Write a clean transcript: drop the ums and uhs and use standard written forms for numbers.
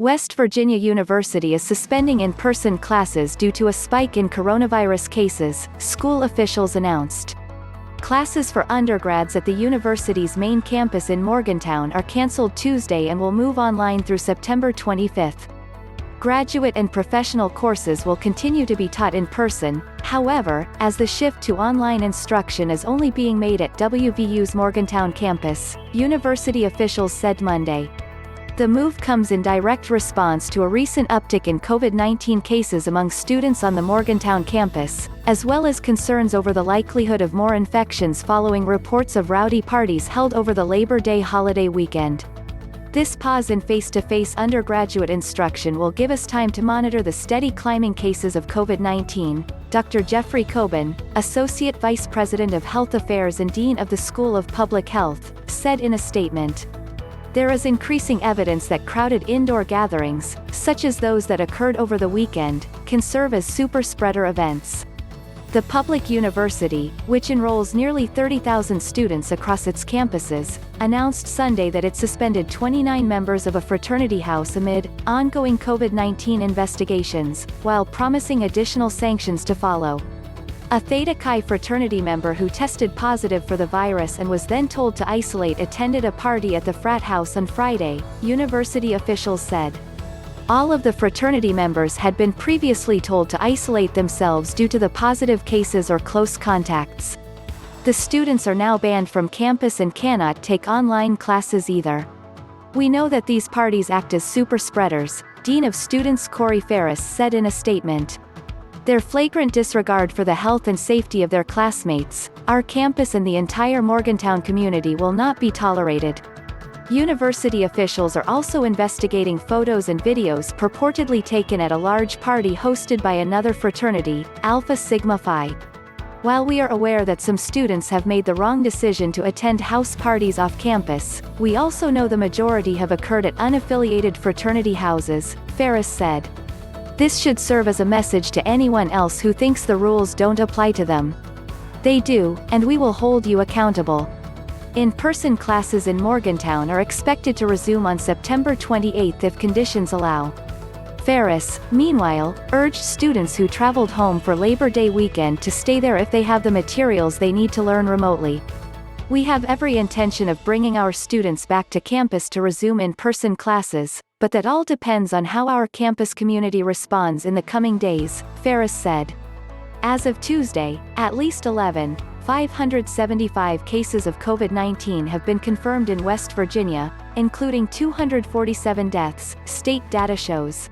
West Virginia University is suspending in-person classes due to a spike in coronavirus cases, school officials announced. Classes for undergrads at the university's main campus in Morgantown are canceled Tuesday and will move online through September 25. Graduate and professional courses will continue to be taught in person, however, as the shift to online instruction is only being made at WVU's Morgantown campus, university officials said Monday. The move comes in direct response to a recent uptick in COVID-19 cases among students on the Morgantown campus, as well as concerns over the likelihood of more infections following reports of rowdy parties held over the Labor Day holiday weekend. This pause in face-to-face undergraduate instruction will give us time to monitor the steady climbing cases of COVID-19, Dr. Jeffrey Coben, Associate Vice President of Health Affairs and Dean of the School of Public Health, said in a statement. There is increasing evidence that crowded indoor gatherings, such as those that occurred over the weekend, can serve as super-spreader events. The public university, which enrolls nearly 30,000 students across its campuses, announced Sunday that it suspended 29 members of a fraternity house amid ongoing COVID-19 investigations, while promising additional sanctions to follow. A Theta Chi fraternity member who tested positive for the virus and was then told to isolate attended a party at the frat house on Friday, university officials said. All of the fraternity members had been previously told to isolate themselves due to the positive cases or close contacts. The students are now banned from campus and cannot take online classes either. We know that these parties act as super spreaders, Dean of Students Corey Ferris said in a statement. Their flagrant disregard for the health and safety of their classmates, our campus and the entire Morgantown community will not be tolerated. University officials are also investigating photos and videos purportedly taken at a large party hosted by another fraternity, Alpha Sigma Phi. While we are aware that some students have made the wrong decision to attend house parties off campus, we also know the majority have occurred at unaffiliated fraternity houses, Ferris said. This should serve as a message to anyone else who thinks the rules don't apply to them. They do, and we will hold you accountable. In-person classes in Morgantown are expected to resume on September 28 if conditions allow. Ferris, meanwhile, urged students who traveled home for Labor Day weekend to stay there if they have the materials they need to learn remotely. We have every intention of bringing our students back to campus to resume in-person classes, but that all depends on how our campus community responds in the coming days, Ferris said. As of Tuesday, at least 575 cases of COVID-19 have been confirmed in West Virginia, including 247 deaths, state data shows.